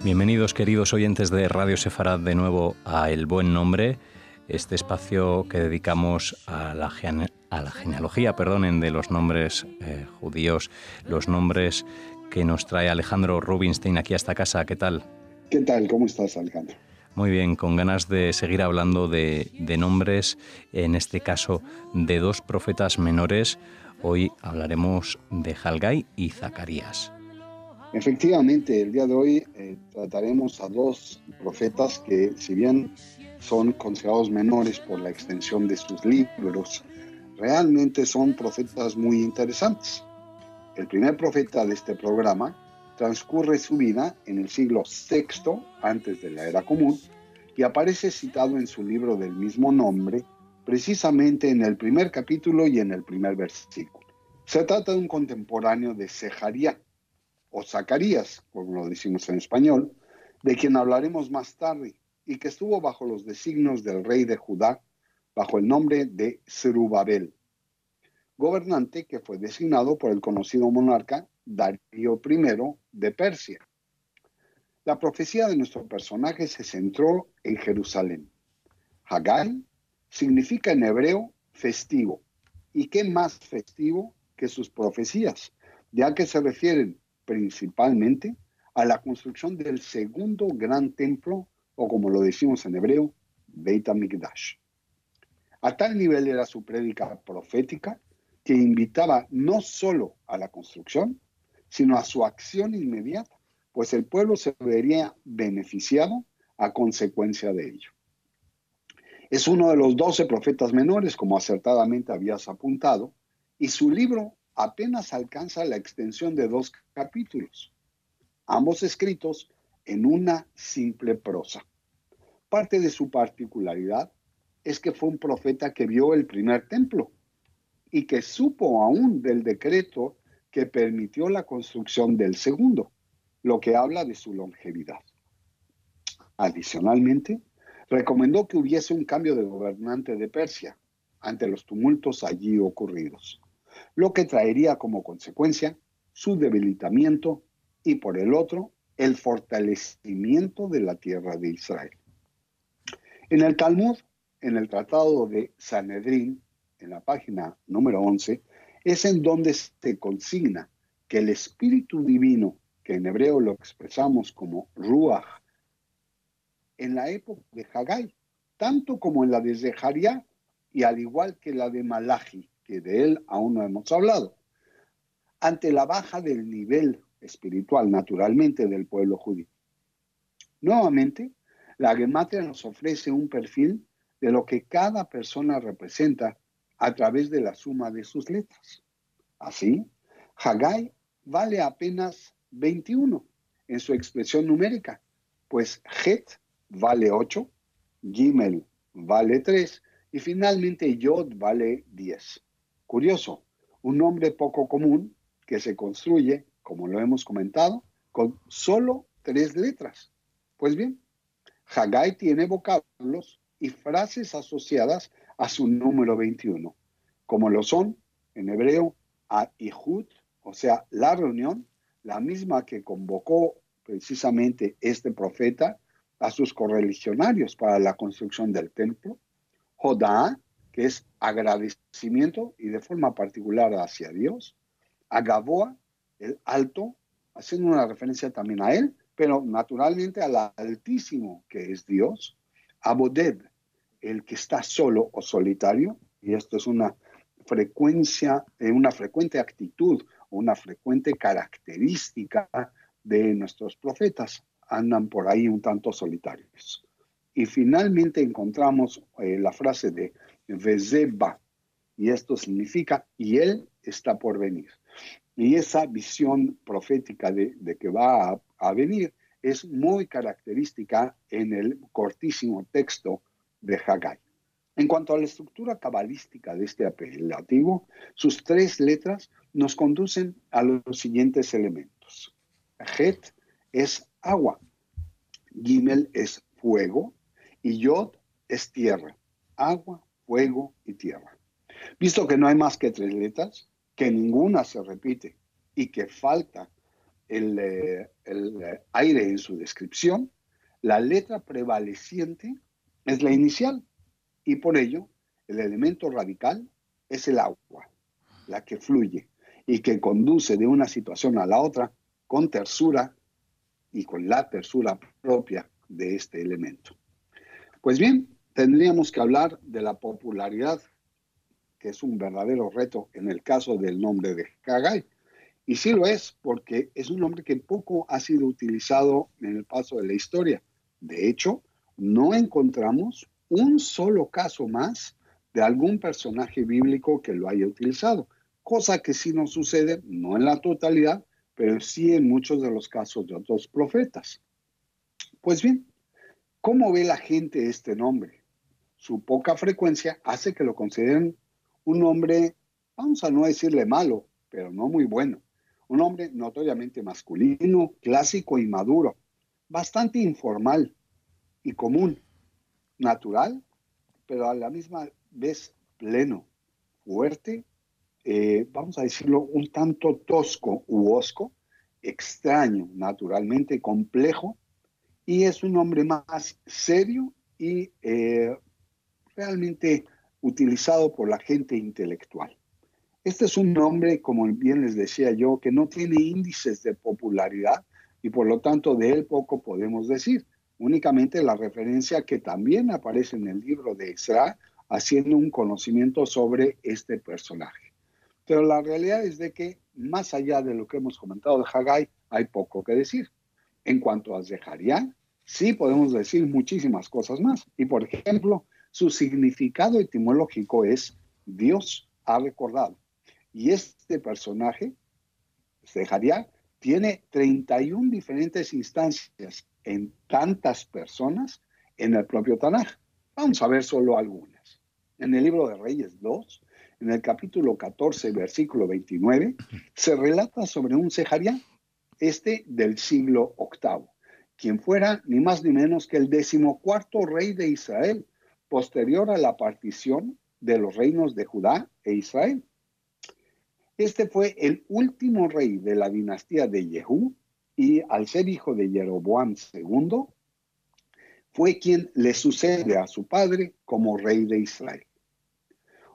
Bienvenidos, queridos oyentes de Radio Sefarad, de nuevo a El Buen Nombre, este espacio que dedicamos a la genealogía, de los nombres judíos, los nombres que nos trae Alejandro Rubinstein aquí a esta casa. ¿Qué tal? ¿Qué tal? ¿Cómo estás, Alejandro? Muy bien, con ganas de seguir hablando de nombres, en este caso de dos profetas menores. Hoy hablaremos de Jalgai y Zacarías. Efectivamente, el día de hoy trataremos a dos profetas que, si bien son considerados menores por la extensión de sus libros, realmente son profetas muy interesantes. El primer profeta de este programa transcurre su vida en el siglo VI antes de la Era Común y aparece citado en su libro del mismo nombre, precisamente en el primer capítulo y en el primer versículo. Se trata de un contemporáneo de Sejaría, o Zacarías, como lo decimos en español, de quien hablaremos más tarde, y que estuvo bajo los designios del rey de Judá, bajo el nombre de Zerubabel, gobernante que fue designado por el conocido monarca Darío I de Persia. La profecía de nuestro personaje se centró en Jerusalén. Jalgai significa en hebreo festivo, y qué más festivo que sus profecías, ya que se refieren principalmente a la construcción del segundo gran templo, o como lo decimos en hebreo, Beit HaMikdash. A tal nivel era su prédica profética que invitaba no solo a la construcción, sino a su acción inmediata, pues el pueblo se vería beneficiado a consecuencia de ello. Es uno de los 12 profetas menores, como acertadamente habías apuntado, y su libro apenas alcanza la extensión de 2 capítulos, ambos escritos en una simple prosa. Parte de su particularidad es que fue un profeta que vio el primer templo y que supo aún del decreto que permitió la construcción del segundo, lo que habla de su longevidad. Adicionalmente, recomendó que hubiese un cambio de gobernante de Persia ante los tumultos allí ocurridos, lo que traería como consecuencia su debilitamiento y, por el otro, el fortalecimiento de la tierra de Israel. En el Talmud, en el Tratado de Sanedrín, en la página número 11, es en donde se consigna que el Espíritu Divino, que en hebreo lo expresamos como Ruach, en la época de Jalgai, tanto como en la de Zeharia, y al igual que la de Malachi, que de él aún no hemos hablado, ante la baja del nivel espiritual, naturalmente, del pueblo judío. Nuevamente, la Gematria nos ofrece un perfil de lo que cada persona representa a través de la suma de sus letras. Así, Jalgai vale apenas 21 en su expresión numérica, pues Het vale 8, Gimel vale 3 y finalmente Yod vale 10. Curioso, un nombre poco común que se construye, como lo hemos comentado, con solo 3 letras. Pues bien, Jalgai tiene vocablos y frases asociadas a su número 21, como lo son en hebreo Ahihud, o sea, la reunión, la misma que convocó precisamente este profeta a sus correligionarios para la construcción del templo. Jodá, que es agradecimiento y de forma particular hacia Dios. Agaboa, el alto, haciendo una referencia también a él, pero naturalmente al Altísimo, que es Dios. Aboded, el que está solo o solitario, y esto es una frecuente actitud, una frecuente característica de nuestros profetas, andan por ahí un tanto solitarios. Y finalmente encontramos la frase de Vezeba, y esto significa, y él está por venir. Y esa visión profética de que va a venir es muy característica en el cortísimo texto de Jalgai. En cuanto a la estructura cabalística de este apelativo, sus 3 letras nos conducen a los siguientes elementos. Het es agua, Gimel es fuego y Yod es tierra, agua, fuego y tierra. Visto que no hay más que 3 letras, que ninguna se repite y que falta el aire en su descripción, la letra prevaleciente es la inicial y por ello el elemento radical es el agua, la que fluye y que conduce de una situación a la otra con tersura y con la tersura propia de este elemento. Pues bien, tendríamos que hablar de la popularidad, que es un verdadero reto en el caso del nombre de Haggai. Y sí lo es, porque es un nombre que poco ha sido utilizado en el paso de la historia. De hecho, no encontramos un solo caso más de algún personaje bíblico que lo haya utilizado, cosa que sí nos sucede, no en la totalidad, pero sí en muchos de los casos de otros profetas. Pues bien, ¿cómo ve la gente este nombre? Su poca frecuencia hace que lo consideren un nombre, vamos a no decirle malo, pero no muy bueno. Un hombre notoriamente masculino, clásico y maduro, bastante informal y común, natural, pero a la misma vez pleno, fuerte, vamos a decirlo, un tanto tosco u hosco, extraño, naturalmente complejo, y es un hombre más serio y realmente utilizado por la gente intelectual. Este es un nombre, como bien les decía yo, que no tiene índices de popularidad y por lo tanto de él poco podemos decir. Únicamente la referencia que también aparece en el libro de Ezra, haciendo un conocimiento sobre este personaje. Pero la realidad es de que, más allá de lo que hemos comentado de Haggai, hay poco que decir. En cuanto a Zeharia, sí podemos decir muchísimas cosas más. Y por ejemplo, su significado etimológico es Dios ha recordado. Y este personaje, Zeharia, tiene 31 diferentes instancias en tantas personas en el propio Tanaj. Vamos a ver solo algunas. En el libro de Reyes 2, en el capítulo 14, versículo 29, se relata sobre un Zeharia, del siglo VIII, quien fuera ni más ni menos que el 14º rey de Israel, posterior a la partición de los reinos de Judá e Israel. Este fue el último rey de la dinastía de Jehú y al ser hijo de Jeroboam II, fue quien le sucede a su padre como rey de Israel.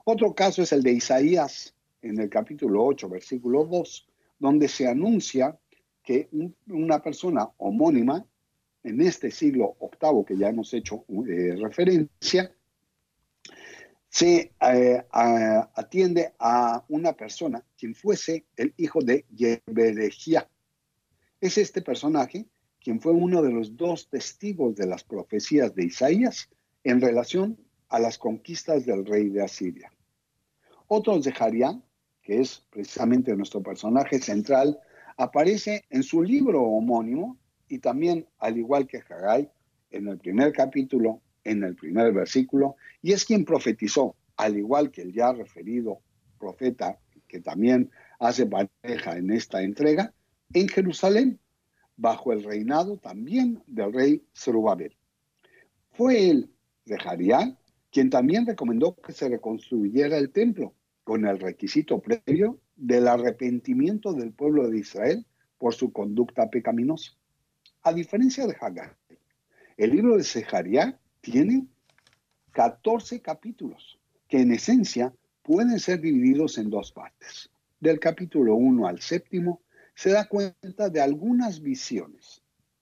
Otro caso es el de Isaías, en el capítulo 8, versículo 2, donde se anuncia que una persona homónima en este siglo VIII, que ya hemos hecho referencia, se atiende a una persona quien fuese el hijo de Yeberejía. Es este personaje quien fue uno de los 2 testigos de las profecías de Isaías en relación a las conquistas del rey de Asiria. Otro Zeharia, que es precisamente nuestro personaje central, aparece en su libro homónimo y también, al igual que Haggai, en el primer capítulo, en el primer versículo, y es quien profetizó, al igual que el ya referido profeta, que también hace pareja en esta entrega, en Jerusalén, bajo el reinado también del rey Zorobabel. Fue él, Zeharia, quien también recomendó que se reconstruyera el templo, con el requisito previo del arrepentimiento del pueblo de Israel por su conducta pecaminosa. A diferencia de Haggai, el libro de Zeharia tiene 14 capítulos, que en esencia pueden ser divididos en 2 partes. Del capítulo 1 al 7 se da cuenta de algunas visiones,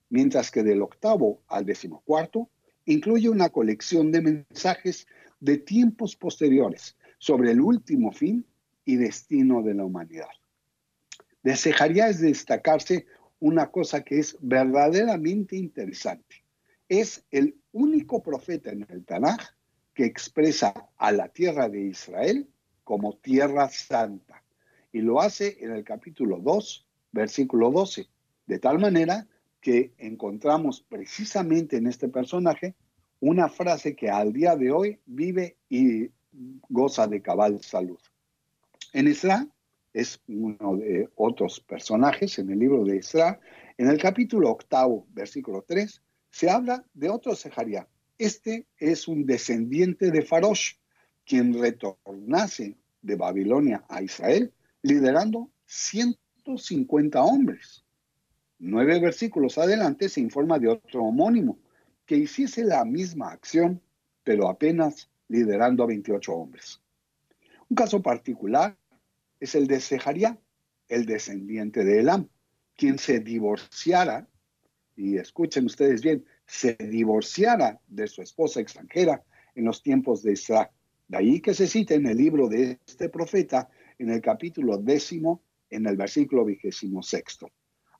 mientras que del 8 al 14 incluye una colección de mensajes de tiempos posteriores sobre el último fin y destino de la humanidad. De Zeharia es de destacarse una cosa que es verdaderamente interesante. Es el único profeta en el Tanaj que expresa a la tierra de Israel como tierra santa. Y lo hace en el capítulo 2, versículo 12. De tal manera que encontramos precisamente en este personaje una frase que al día de hoy vive y goza de cabal salud. En Ezra, es uno de otros personajes en el libro de Ezra, en el capítulo 8, versículo 3, se habla de otro Zeharia. Este es un descendiente de Farosh, quien retornase de Babilonia a Israel, liderando 150 hombres. 9 versículos adelante se informa de otro homónimo que hiciese la misma acción, pero apenas liderando a 28 hombres. Un caso particular es el de Sejaría, el descendiente de Elam, quien se divorciara, y escuchen ustedes bien, se divorciara de su esposa extranjera en los tiempos de Esra. De ahí que se cita en el libro de este profeta, en el capítulo 10, en el versículo 26.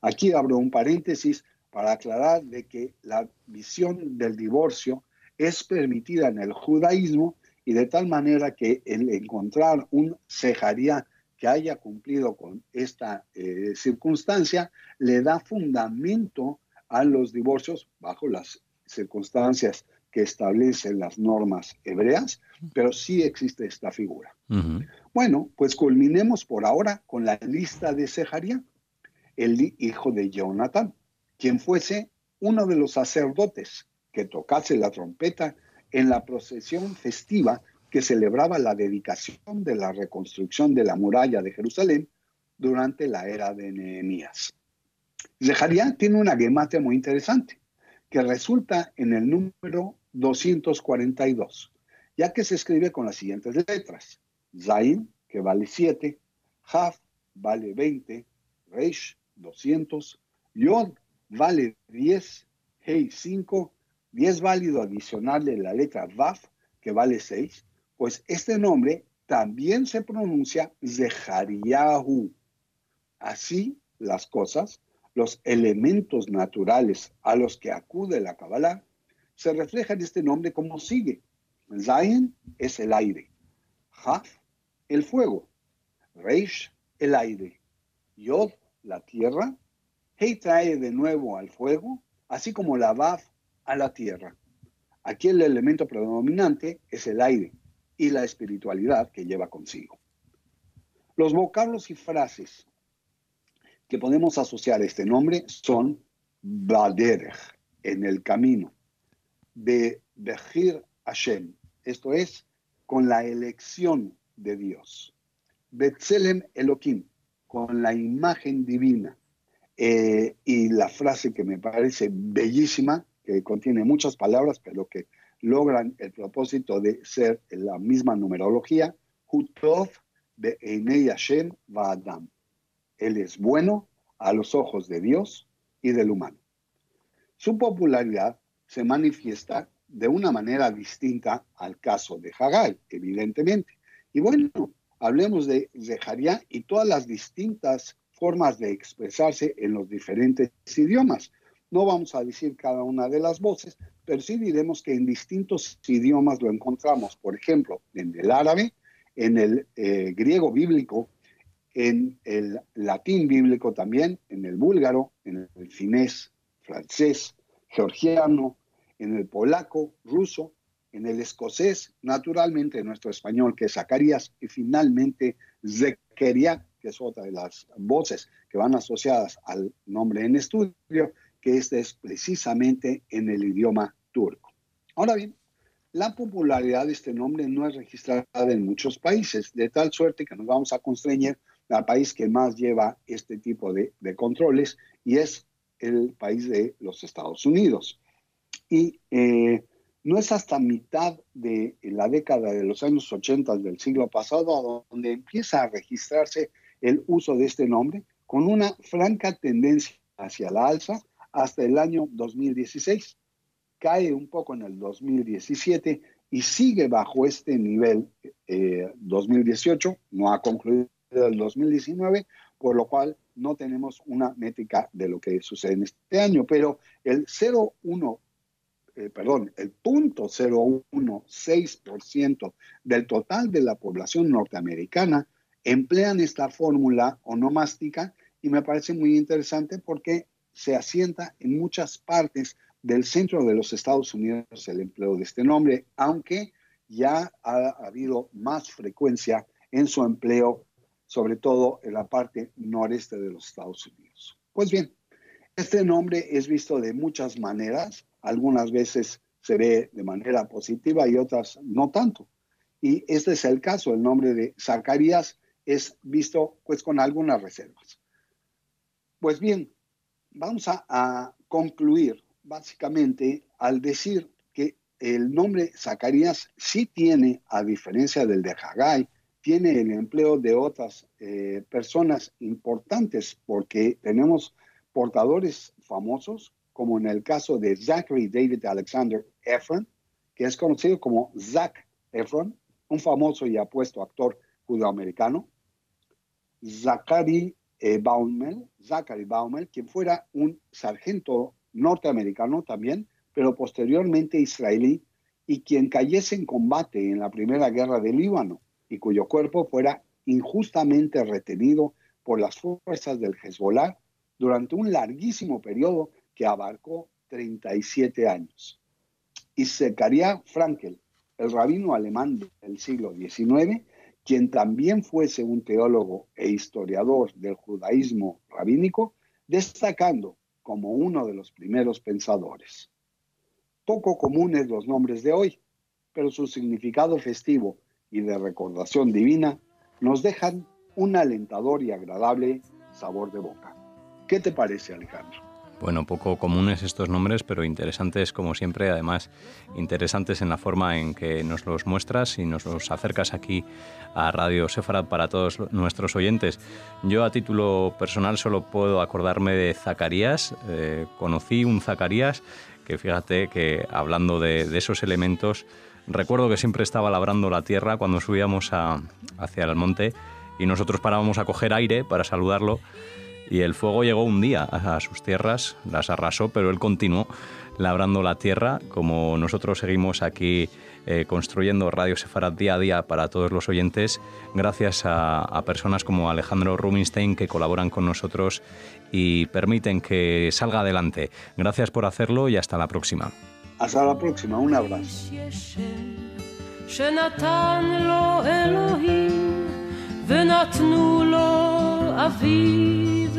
Aquí abro un paréntesis para aclarar de que la visión del divorcio es permitida en el judaísmo y de tal manera que el encontrar un Sejaría que haya cumplido con esta circunstancia le da fundamento a los divorcios bajo las circunstancias que establecen las normas hebreas, pero sí existe esta figura. Bueno, pues culminemos por ahora con la lista de Sejaría, el hijo de Jonatán, quien fuese uno de los sacerdotes que tocase la trompeta en la procesión festiva que celebraba la dedicación de la reconstrucción de la muralla de Jerusalén durante la era de Nehemías. Sejaría tiene una gematria muy interesante, que resulta en el número 242, ya que se escribe con las siguientes letras: Zain, que vale 7, Haf, vale 20, Reish, 200, Yod, vale 10, Hei, 5, 10 válido adicional de la letra Vaf, que vale 6, pues este nombre también se pronuncia Zechariahu. Así las cosas, los elementos naturales a los que acude la Kabbalah se reflejan en este nombre como sigue. Zayin es el aire, Haf, el fuego, Reish, el aire, Yod, la tierra, Hei trae de nuevo al fuego, así como la Vav a la tierra. Aquí el elemento predominante es el aire y la espiritualidad que lleva consigo. Los vocablos y frases que podemos asociar a este nombre son Baderech, en el camino, de Bechir Hashem, esto es, con la elección de Dios, Betzelem Elohim, con la imagen divina, y la frase que me parece bellísima, que contiene muchas palabras, pero que logran el propósito de ser la misma numerología, Hutov be'einei Hashem va'adam. Él es bueno a los ojos de Dios y del humano. Su popularidad se manifiesta de una manera distinta al caso de Haggai, evidentemente. Y bueno, hablemos de Zecharia y todas las distintas formas de expresarse en los diferentes idiomas. No vamos a decir cada una de las voces, pero sí diremos que en distintos idiomas lo encontramos. Por ejemplo, en el árabe, en el griego bíblico, en el latín bíblico también, en el búlgaro, en el finés, francés, georgiano, en el polaco, ruso, en el escocés, naturalmente en nuestro español, que es Zacarías, y finalmente Zekeria, que es otra de las voces que van asociadas al nombre en estudio, que este es precisamente en el idioma turco. Ahora bien, la popularidad de este nombre no es registrada en muchos países, de tal suerte que nos vamos a constreñir al país que más lleva este tipo de controles, y es el país de los Estados Unidos. Y no es hasta mitad de la década de los años 80 del siglo pasado donde empieza a registrarse el uso de este nombre, con una franca tendencia hacia la alza hasta el año 2016. Cae un poco en el 2017 y sigue bajo este nivel 2018, no ha concluido el 2019, por lo cual no tenemos una métrica de lo que sucede en este año, pero el 0.016% del total de la población norteamericana emplean esta fórmula onomástica, y me parece muy interesante porque se asienta en muchas partes del centro de los Estados Unidos el empleo de este nombre, aunque ya ha habido más frecuencia en su empleo, sobre todo en la parte noreste de los Estados Unidos. Pues bien, este nombre es visto de muchas maneras, algunas veces se ve de manera positiva y otras no tanto. Y este es el caso, el nombre de Zacarías es visto pues con algunas reservas. Pues bien, Vamos a concluir básicamente al decir que el nombre Zacarías sí tiene, a diferencia del de Haggai, tiene el empleo de otras personas importantes, porque tenemos portadores famosos, como en el caso de Zachary David Alexander Efron, que es conocido como Zac Efron, un famoso y apuesto actor judeoamericano. Zachary Baumel, quien fuera un sargento norteamericano también, pero posteriormente israelí, y quien cayese en combate en la Primera Guerra del Líbano, y cuyo cuerpo fuera injustamente retenido por las fuerzas del Hezbollah durante un larguísimo periodo que abarcó 37 años. Y Zecaria Frankel, el rabino alemán del siglo XIX, quien también fuese un teólogo e historiador del judaísmo rabínico, destacando como uno de los primeros pensadores. Poco comunes los nombres de hoy, pero su significado festivo y de recordación divina nos dejan un alentador y agradable sabor de boca. ¿Qué te parece, Alejandro? Bueno, poco comunes estos nombres, pero interesantes como siempre, además interesantes en la forma en que nos los muestras y nos los acercas aquí a Radio Sefarad para todos nuestros oyentes. Yo a título personal solo puedo acordarme de Zacarías. Conocí un Zacarías que, fíjate que hablando de esos elementos, recuerdo que siempre estaba labrando la tierra cuando subíamos hacia el monte y nosotros parábamos a coger aire para saludarlo. Y el fuego llegó un día a sus tierras, las arrasó, pero él continuó labrando la tierra, como nosotros seguimos aquí construyendo Radio Sefarad día a día para todos los oyentes, gracias a personas como Alejandro Rubinstein, que colaboran con nosotros y permiten que salga adelante. Gracias por hacerlo y hasta la próxima. Hasta la próxima, un abrazo. ונתנו לו אביו